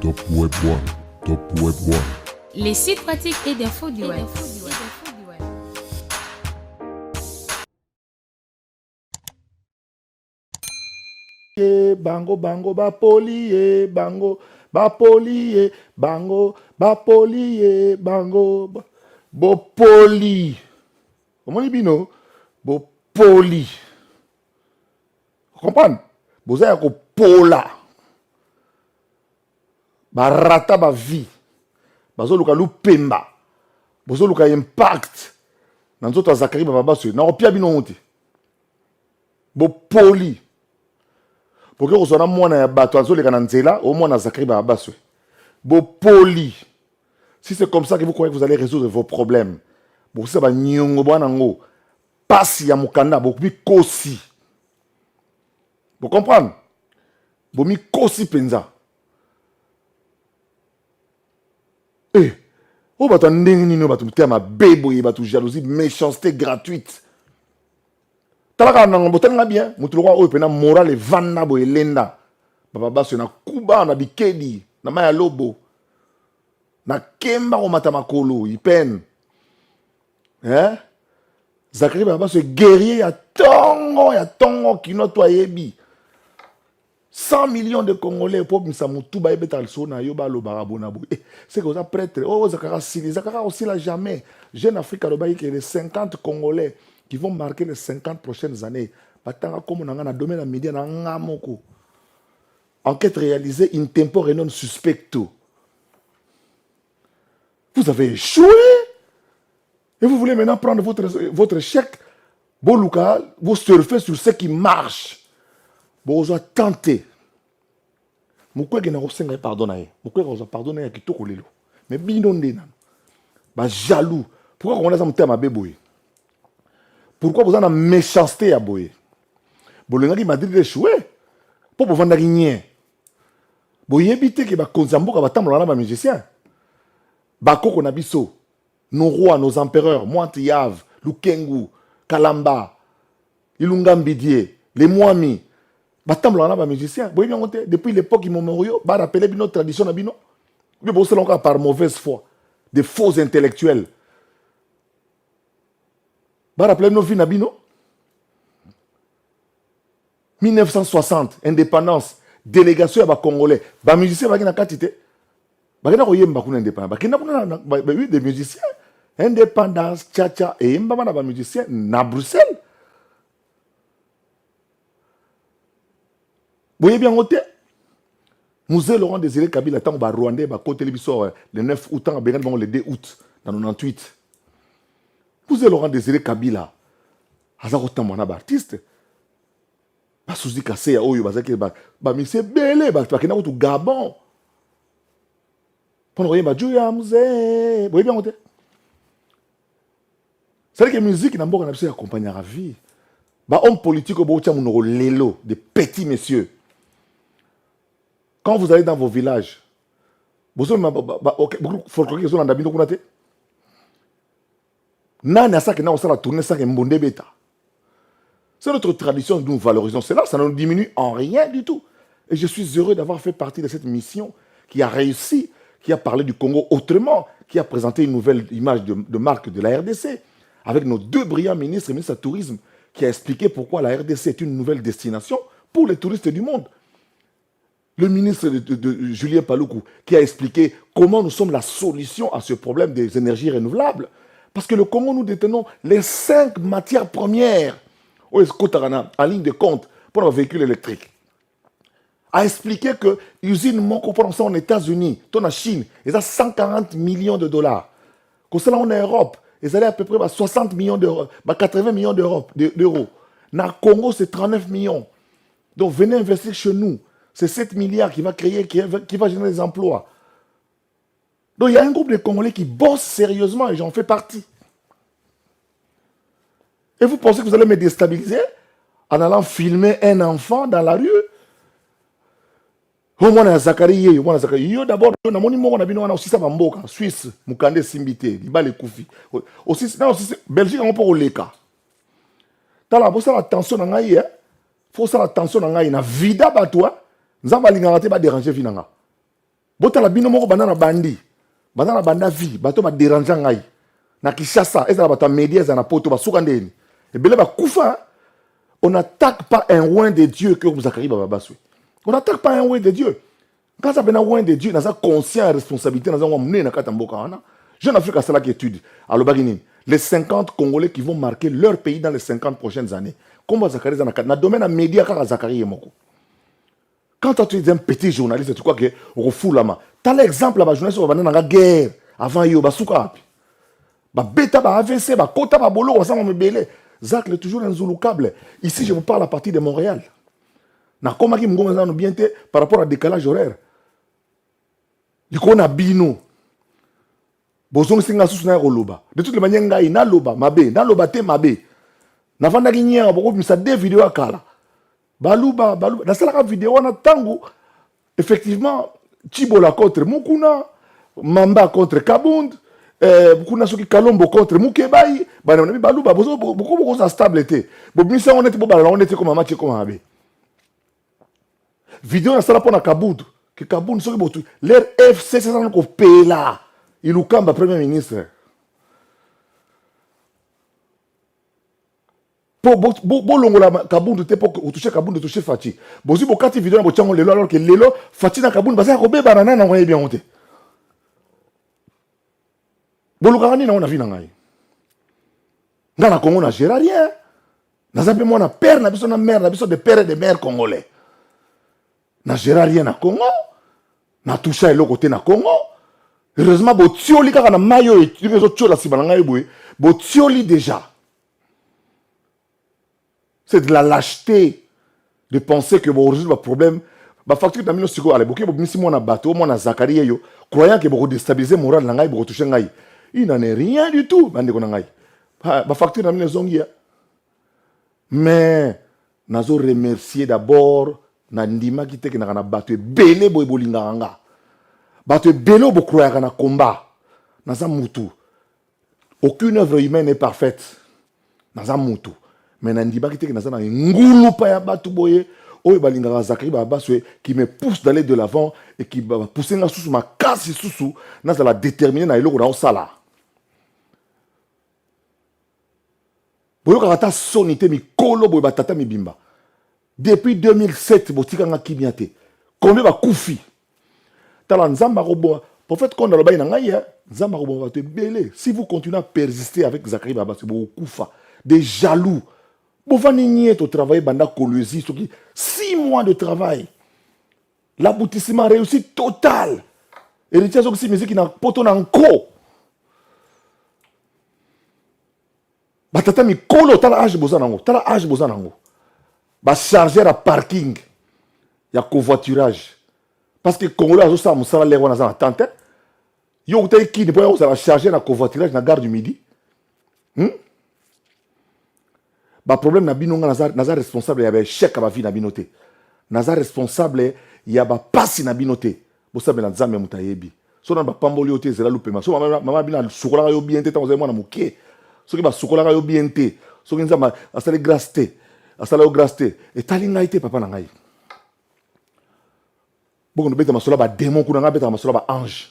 Top Web One. Top Web One. Les sites pratiques et d'infos du web. Bango bango ba poli bango ba poli bango ba poli bango bo poli. Comment dit bino? Bo poli. Vous comprenez? Vous avez ko pola. Ba rata ba vie. Bazo luka lupemba. Bazo luka impact. Nanzoto Zakari ba baso. Na opia bino honte. Bo poli. Pour que vous soyez moins à bateau, au moins à Zakari Babaswe. Bo poli. Si c'est comme ça que vous croyez que vous allez résoudre vos problèmes, vous savez, nyongo banango, passi ya mukanda, vous mi kosi. Vous comprenez? Vous mi kosi penza. Eh, oh bato ndenge nino bato mutema bebo ye bato jalousie, méchanceté gratuite. Talaka na ngombotenga bien, mutulwa oyo pena moral e vanna bo elenda. Baba baso na kuba na bikedi, na maya lobo. Na kemba o mata makolo, ipen. Zakari baba baso guerrier ya tongo kino to ayebi. 100 millions de Congolais pour misa mutu ba ebeta so na yo ba lo barabona bo. C'est que ça prêtre, oh Zakara Sili, Zakara aussi là jamais. Jeune Afrique a que les 50 Congolais qui vont marquer les 50 prochaines années. Enquête réalisée in tempore non suspecto. Vous avez échoué. Et vous voulez maintenant prendre votre chèque. Vous surfez sur ce qui marche. Vous avez tenté. Vous avez pardonné. Vous avez pardonné. Mais binondé. Jaloux. Pourquoi on a ça à béboué? Pourquoi vous avez une méchanceté à boyer? Bolengaki Madrid échoué. Pour vous vendre rien. Boye éviter que les Konzambo va les musiciens. Bako Nabiso, nos rois, nos empereurs, Moantiyav, Lukengu, Kalamba, Ilunga Mbidie, les Mwami, batambo les musiciens. Boye bien monté depuis l'époque immémoriale, ba rappeler notre tradition nabino. Mais bon c'est encore par mauvaise foi, des faux intellectuels. Bah, rappelez nos vies, Nabino. 1960, indépendance, délégation à Congolais. Bah, musiciens, bah, qui n'a qu'à titer. Bah, qui n'a pas eu indépendance. Bah, qui n'a pas eu des musiciens. Indépendance, tcha-tcha, et bah, bah, musiciens, na Bruxelles. Vous voyez bien, côté. Musée Laurent Désiré Kabila, tant que Rwandais, bah, côté le 9 août, le 2 août, dans 98. Vous êtes Laurent Désiré Kabila. Aza kotamwa na artiste. Ba Suzy Kaseya oyo bazaki ba monsieur belé ba kena ko Gabon. Pour ba Joya Muzé. Boye bien côté. C'est que musique na mboka na biso accompagner la vie. Ba homme politique bo tia munoko lelo des petits messieurs. Quand vous allez dans vos villages, vous avez folklore qui sont dans Dabino Kunate. Nana ça que na osala tourner ça que mbonde beta. C'est notre tradition, nous valorisons cela, ça ne nous diminue en rien du tout. Et je suis heureux d'avoir fait partie de cette mission qui a réussi, qui a parlé du Congo autrement, qui a présenté une nouvelle image de marque de la RDC, avec nos deux brillants ministres, le ministre du Tourisme, qui a expliqué pourquoi la RDC est une nouvelle destination pour les touristes du monde. Le ministre de Julien Paluku, qui a expliqué comment nous sommes la solution à ce problème des énergies renouvelables. Parce que le Congo, nous détenons les 5 matières premières en ligne de compte pour nos véhicules électriques. A expliqué que l'usine Moko en États-Unis, en Chine, ils ont 140 millions de dollars. Comme ça, on est en Europe, ils allaient à peu près 60 millions d'euros, 80 millions d'euros. Dans le Congo, c'est 39 millions. Donc, venez investir chez nous. C'est 7 milliards qui va créer, qui va générer des emplois. Donc, il y a un groupe de Congolais qui bossent sérieusement et j'en fais partie. Et vous pensez que vous allez me déstabiliser en allant filmer un enfant dans la rue? Au moins, Zakari, d'abord, on a aussi ça en Suisse, Mukande Simbité, Libale Koufi. Aussi, Belgique, on peut rouler. T'as la bosse attention à ngaï, faut ça attention à ngaï, na vida batoi, nous allons déranger Vinanga. Botala bino moko banana bandi. Banana banda vie, bato ba déranger ngai. Na Kinshasa, ezala bato médias ezala na poto ba sukandeni. Et belé ba kufa. On n'attaque pas un roi de Dieu que vous avez babaswe. On n'attaque pas un roi de Dieu. Quand ça vient un roi de Dieu, on a conscience et responsabilité, on a amené na katamboka. Jeune Afrique a cela qui étudie. Alors Baginine, les 50 Congolais qui vont marquer leur pays dans les 50 prochaines années. Comment Zachary dans le domaine des médias car Zachary est moko. Quand tu es un petit journaliste, tu crois que refoule la main. Tu as l'exemple là, journaliste qui va dans la guerre avant yo basuka. Ba beta ba AVC, ba kota ba bolo, ça me belé. Zach est toujours un Zulu câble. Ici, je vous parle à partir de Montréal. Na koma ki mgonga zano bien te par rapport à décalage horaire. Liko na bino. Bozong singa susu na roloba. De toutes les manières ngai na loba mabe, na loba te mabe. Na vanda ki nya boko misa deux vidéos akala. Baluba. Na sala vidéo na tango. Effectivement, Chibola contre Mukuna, Mamba contre Kabund. Kuna soki Kalombo contre Mukebai, bana na baluba bozo beaucoup ça stabilité. Bo misa on était on était comme match comme abe. Vidéo na sala pona Kabund, que Kabund soki botu. Leur FC c'est ça ko pela. Il ukamba premier ministre. Bo longola Kabund te pour toucher Kabund toucher Fati. Bozi bokati vidéo na bochango lelo alors que lelo Fati na Kabund basa ko be banana na ngoye bien honte. Bolukani na on a vu na ngai. Nga na Congo na gère rien. Na zape moi na père na biso na mère na biso de père et de mère congolais. Na gère rien na Congo. Na toucha le côté na Congo. Heureusement botioli kaka na mayo et tu réseau tiola si bananga eboué. Botioli déjà. C'est de la lâcheté de penser que bon résoudre le problème. Ba facture na mino siko ale boké bo misi moi na bateau moi na Zakaria yo croyant que bo déstabiliser moral na ngai bo toucher ngai. Il n'en est rien du tout. Ma facture n'a pas zongi. Mais, nous remercier d'abord Nandima qui était na battu belé boy bolinganga. Battu belé bo croire na combat. Naza mutu. Aucune œuvre humaine n'est parfaite. Naza mutu. Mais Nandima qui était na ngulu pa ya batu boye. Oye balinganga Zakari babaswe qui me pousse d'aller de l'avant et qui va pousser na sous ma casse sous naza la déterminer na eloko na osala. Boyoka sonité mi kolo boy batata mi bimba. Depuis 2007 botika nga kimiate. Combien ba koufi. Tala nzamba robo prophète konda loba ina ngai nzamba robo va te belé. Si vous continuez à persister avec Zakari Baba c'est beaucoup koufa. Des jaloux. Bon vani nié to travailler banda kolezi 6 mois de travail. L'aboutissement réussi total. Héritier aussi musique na poto na nko. Batata mi kolo tala âge bozanango, tala âge bozanango. Ba charger à parking. Ya covoiturage. Parce que Congolais azo sa musala le wana za tante. Yo utay ki ne poya osala charger na covoiturage na gare du Midi. Ba problème na bino nga naza responsable ya ba chèque ba vie na binoté. Naza responsable ya ba passe na binoté. Bo sabe na nzambe mutayebi. So na ba pamboli oté zela lupema. So mama bina sukola yo bien tete ozo mwana muke. Ceux qui va soukola yo bien té, ceux qui nzama asale grâce té, asale o grâce té, et talinga ité papa na ngai. Bon no beta masola ba démon kuna nga beta masola ba ange.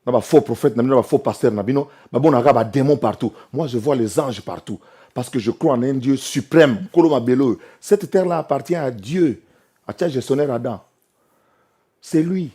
Na ba faux prophète, na ba faux pasteur na bino, ba bon na ba démon partout. Moi je vois les anges partout parce que je crois en un Dieu suprême. Koloma belo. Cette terre là appartient à Dieu, à Tia gestionnaire Adam. C'est lui.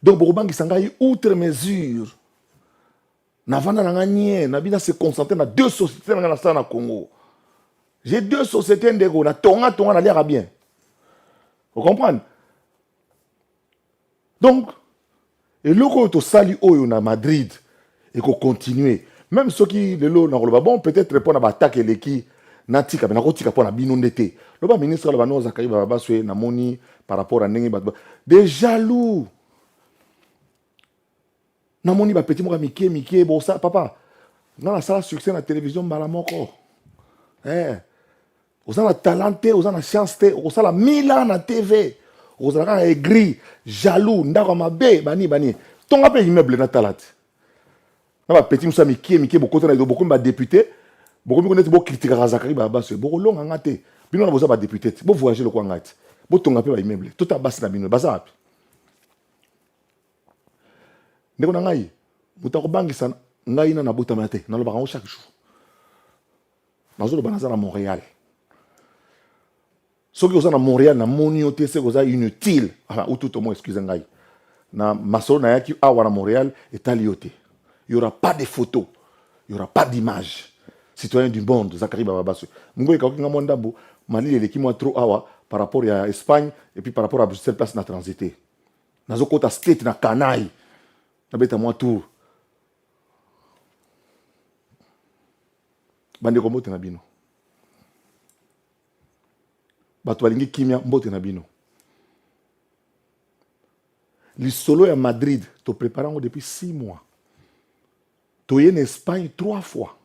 Donc Borobangi sangai outre mesure. Navana nanganye, nabina se concentrer dans 2 sociétés dans le Congo. J'ai 2 sociétés ndego na tonga na l'air bien. Vous comprenez? Donc, et loko to sali oyo na Madrid et ko continuer. Même ceux qui le lo na roloba bon peut-être répondre à attaque les qui natika na kotika pour na binondete. Le ministre le bano Zakari baba swe na moni par rapport à ndenge des jaloux. Namoni ba petit moka mike bon ça papa dans la salle succès na télévision mbala moko oza na talenté oza na chance té oza la 1000 ans na TV oza na aigri jaloux ndako mabe bani tonga pe immeuble na talate na ba petit musa mike beaucoup na beaucoup ba député beaucoup connaître beaucoup critiquer Zakari baba c'est beaucoup long ngate bino na boza ba député bo voyager le kwa ngate botonga pe ba immeuble tout a basi na bino baza api ndeko na ngai muta ko bangisa ngai na botama te na loba chaque jour nazoloba naza na Montréal soki oza na Montréal na moni yo te se koza inutile ou tout au moins excusez ngai na masolo na yaki awa na Montréal etali yo te. Il n'y aura pas de photos, il n'y aura pas d'image. Citoyen du monde, Zachary Bababasu. Mungo e kakinga mondambo, mali le ki mo trop awa par rapport à Espagne et puis par rapport à Bruxelles place na transité. Nazo kota state na kanai. Na beta mo tour. Bande ko mbote na bino. Bato balingi kimia mbote na bino. Li solo à Madrid, te préparant depuis 6 mois. Tu es en Espagne 3 fois.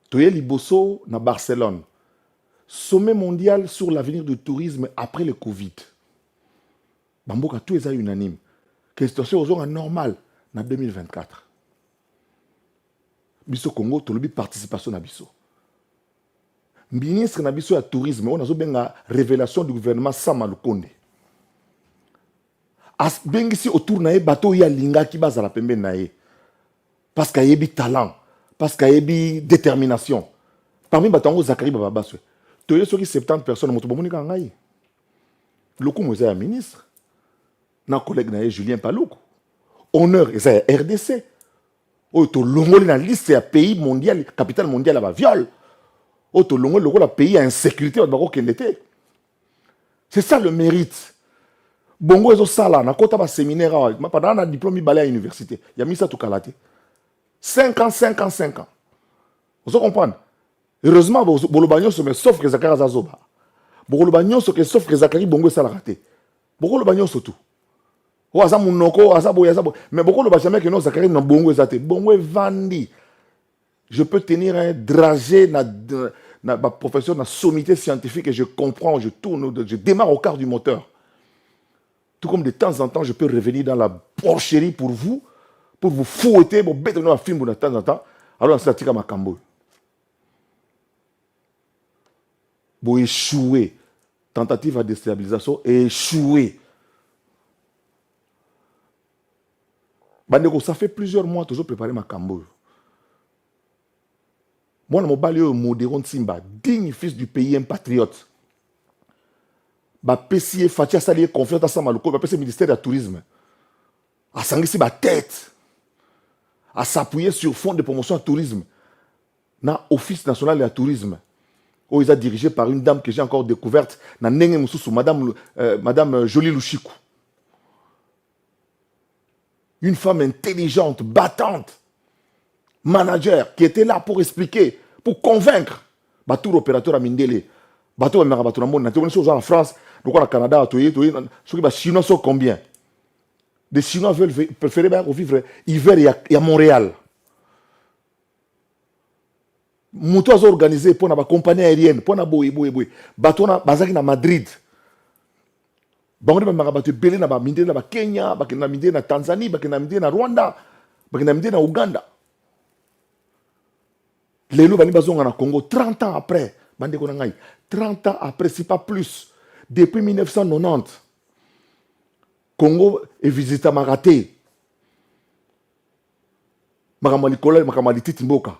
Tu es Liboso na Barcelone. Sommet mondial sur l'avenir du tourisme après le Covid. Bamboka tout est unanime. Que la situation est normale en 2024. Biso Congo, tu as participation à Biso. Ministre na Biso à tourisme, on a une révélation du gouvernement Sama Lukonde. As bengisi autour na ye bateau ya linga ki bazala pembe na ye. Parce qu'il y a talent, parce qu'il y a détermination. Parmi batango Zachary Bababaswe, tu as 70 personnes moto bomonika ngai. Loko moza ya ministre. Na collègue na ye Julien Paloukou. Honneur et ça RDC. O to longoli na liste ya pays mondial, capitale mondiale ba viol. O to longoli la pays à insécurité ba bako kendete. C'est ça le mérite. Bongo ezo sala na kota ba séminaire ma pendant na diplôme balé à l'université. Ya misa to kalate. 5 ans. Vous comprenez? Heureusement, Bolobagnon se met sauf que Zachary Zazoba. Bolobagnon se met sauf que Zachary Bongo ça l'a raté. Bolobagnon surtout. O asa munoko, asa boya, asa boya. Mais Bolobagnon jamais que non Zachary non Bongo zaté. Bongo est vandi. Je peux tenir un dragé na professeur na sommité scientifique et je comprends, je tourne, je démarre au quart du moteur. Tout comme de temps en temps, je peux revenir dans la porcherie pour vous fouetter, pour bêter dans un film de temps en temps. Alors, c'est la tika makambo. Pour échouer. Tentative à déstabilisation et échouer. Bandeko, ça fait plusieurs mois toujours préparer makambo. Moi, je suis un modéron Simba, digne fils du pays, un patriote. Ba PCA Fatia Salier confiance à Samalouko, ba PC ministère du tourisme. A sangisi ba tête. À s'appuyer sur fonds de promotion du tourisme. Na Office national du tourisme. Où ils sont dirigé par une dame que j'ai encore découverte, na Nenge Moussou, Madame Jolie Louchikou. Une femme intelligente, battante, manager, qui était là pour expliquer, pour convaincre. Ba tour opérateur à Mindele. Bateau à Marabatou na monde, en France, donc au Canada, les Chinois sont combien? Les Chinois veulent préférer vivre hiver à Montréal. Mouto a organisé pour la compagnie aérienne, pour la boy. Bateau na bazaki na Madrid. Bango na Marabatou belé na Mindé na Kenya, na Mindé na Tanzanie, na Mindé na Rwanda, na Mindé na Ouganda. Les loups bani bazonga na Congo 30 ans après. 30 ans après, si pas plus, depuis 1990, Congo est visité à Maraté. Makamali Kolel, Makamali Titimboka.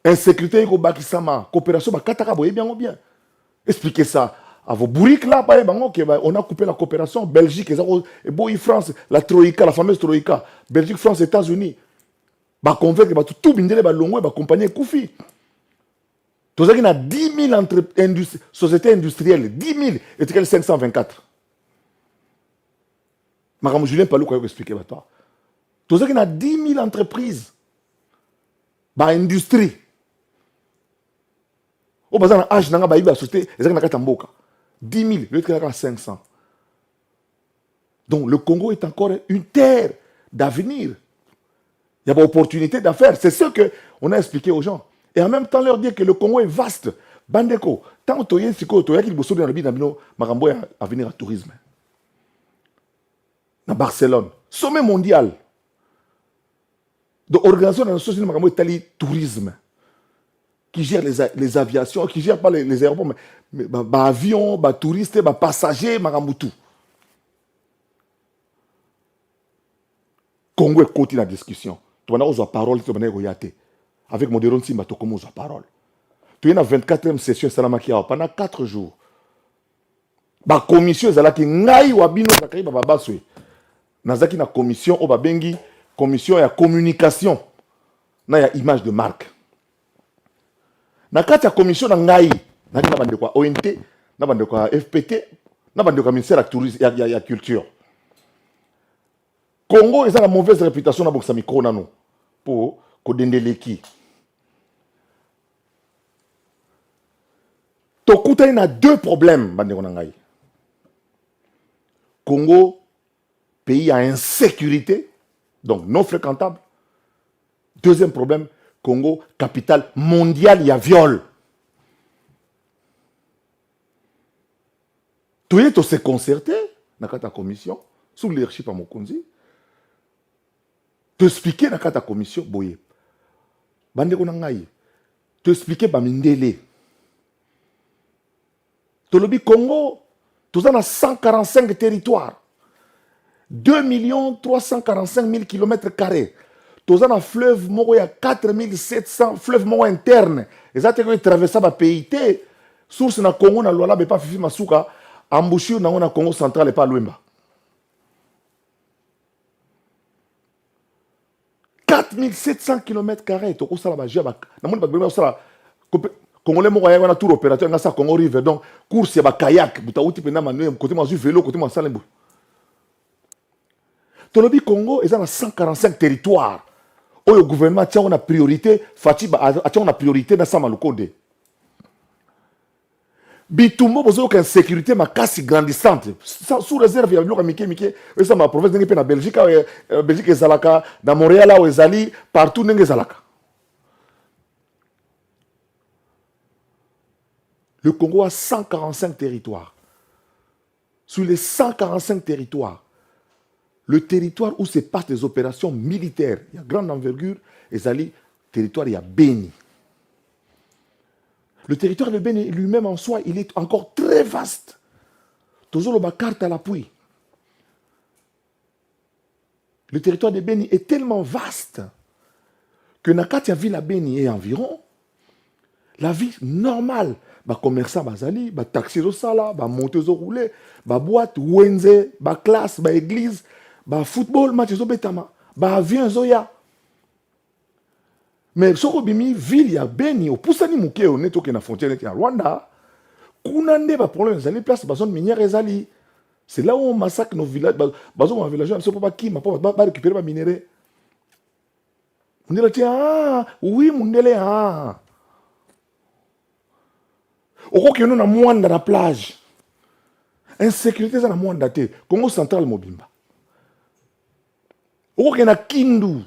Insécurité, Bakisama, coopération, Kataka, bien. Expliquez ça à vos bourriques là, on a coupé la coopération. Belgique, et France, la Troïka, la fameuse Troïka. Belgique, France, États-Unis. Convaincre tout bindele balongo ba compagnie Koufi. Tous il y a 10 000 sociétés industrielles, 10 000 et quel 524. Madame Julien Palou quoi expliquer toi. Tous il y a 10 000 entreprises. Ba industrie. Au bazar âge nanga ba iba société, ezaka na katamboka. 10 000, l'autre est à 500. Donc le Congo est encore une terre d'avenir. Il y a pas d'opportunité d'affaires. C'est ce qu'on a expliqué aux gens. Et en même temps, leur dire que le Congo est vaste. Bandeko, tant que tu es ici, tu es qu'il y a à venir à tourisme. Dans Barcelone, sommet mondial. De l'organisation de la société de tourisme. qui gère les aviations, qui gère pas les aéroports, mais avions, touristes, passagers, tout. Congo est côté dans la discussion. Tu as la parole, tu as avec Modéron Simba, tu as la parole. Tu as la 24e session pendant 4 jours. La commission est là qui ngai wabino zakai babaswe. Nazaki na commission o babengi commission ya communication na ya image de marque. Na kati ya commission na ngai na bande kwa ONT, na bande kwa FPT, na bande kwa ministère de tourisme ya culture. Congo est la mauvaise réputation na boksa micro nano pour kodendeleki. Tokuta ina 2 problèmes bande kwa ngai. Congo, pays à insécurité, donc non fréquentable. Deuxième problème, Congo, capitale mondiale, il y a viol. Tout est aussi concerté dans la commission, sous le leadership à Mokonzi. Tu expliquer dans la commission, boye. Bande konangai. Tu expliquer Bamindele. Tolobi Congo. Nous avons 145 territoires. 2 345 000 km². Nous avons un fleuve, il y a 4700 fleuves internes. Et ça, c'est traverser le pays. Source na Congo, na Luala, pas Fifi Masuka, embouchure na Congo central et pas Luemba. 4700 km². Tu as ça là-bas. Congolais mo ya wana tour opérateur ngasa Congo River donc course ya kayak buta uti pena manuel côté mo vélo côté mo salembo. Tolobi Congo ils ont 145 territoires. Le gouvernement tient une priorité, Fatiba a une priorité dans sa malukonde. Bitumbo bozo ka sécurité ma casse grandissante. Sous réserve ya biloka mike et ça ma province ngé pe na Belgique Belgique ezalaka dans Montréal là ezali partout ngé ezalaka. Le Congo a 145 territoires. Sur les 145 territoires, le territoire où se passent des opérations militaires, il y a grande envergure, et ça le territoire, il y a Beni. Le territoire de Beni lui-même en soi, il est encore très vaste. Toujours la carte à l'appui. Le territoire de Beni est tellement vaste que Nakatia ville à Beni et environ, la vie normale, commerçant bazali, taxi sala, monteuse roulé, boîte, wenze, classe, église, football, match betama, avion zoya. Mais soko bimi ville ya Beni au pusani muke on est na frontière ya Rwanda, kunande problème zali place zone minière ezali. C'est là où on massacre nos villages, bazon villageois, c'est pas qui ma pas récupérer ma minerai. On dit tiens, oui mundele ah. Au que nous avons moins dans la plage. Insécurité, c'est la moins datée. Congo central, Mobimba. Au que nous avons Kindu.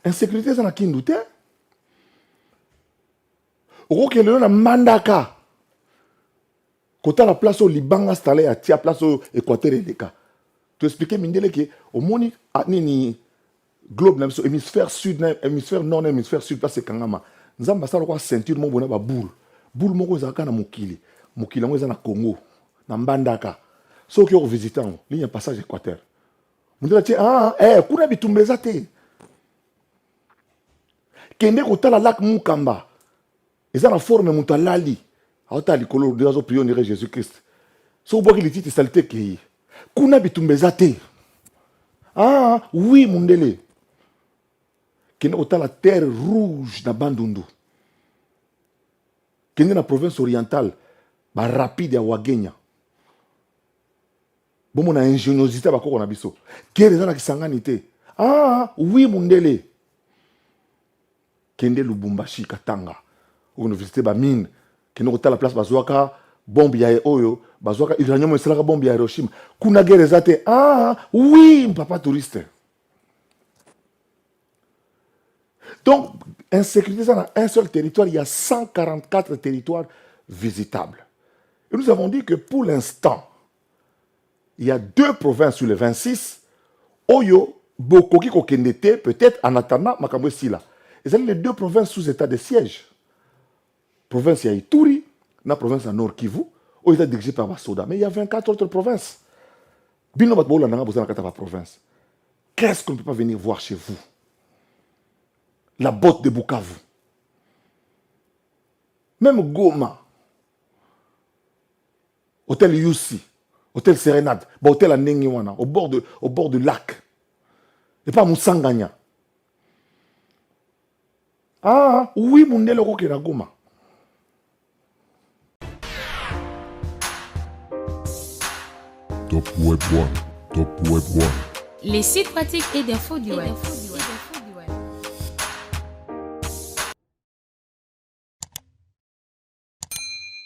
Insécurité, c'est la Kindu. Au que nous avons Mandaka. Quand la place au Liban installée à la place au Équateur et Deka. Tu expliques, Mindele, que au monde, ni globe, hémisphère sud, hémisphère nord, hémisphère sud, place Kangama. Nous avons une ceinture, mon bonheur, boule. Boule moko ezaka na mokili ngo eza na Congo na Mbandaka soki o visiter ngo ligne passage Équateur mundela tie kuna bitumbeza te kende kotala lac Mukamba eza na forme mutu alali auta likolo de azo prier Jésus Christ so boki lititi salité ki kuna bitumbeza te oui mundele kende kotala terre rouge na Bandundu dans la province orientale, rapide à Wagenya. Bon, on a ingéniosité à Bako Nabiso. Quelle est la sanganité? Oui, Mundele. Kende Lubumbashi, Katanga. On a visité Bamine. Kende Rota la place Bazouaka, bombe ya Oyo, Bazouaka, Iranium, Selaka, bombe ya Hiroshima. Kuna guerre zate. Oui, papa touriste. Donc, insécurité, dans un seul territoire, il y a 144 territoires visitables. Et nous avons dit que pour l'instant, il y a 2 provinces sur les 26, Oyo, Bokoki, Kokendete, peut-être en attendant Makambwe Sila. Et c'est les 2 provinces sous état de siège. province ya Ituri, la province à Nord Kivu, où était dirigé par Basoda. Mais il y a 24 autres provinces. Bino Batbola n'a pas besoin de la province. Qu'est-ce qu'on ne peut pas venir voir chez vous? La botte de Bukavu. Même Goma. Hôtel Yussi. Hôtel Serenade. Hôtel Anengiwana. Au bord du lac. Et pas Moussanganya. Ah, oui, mon Nelo Roke na Goma. Top Web One. Top Web One. Les sites pratiques et d'infos du web.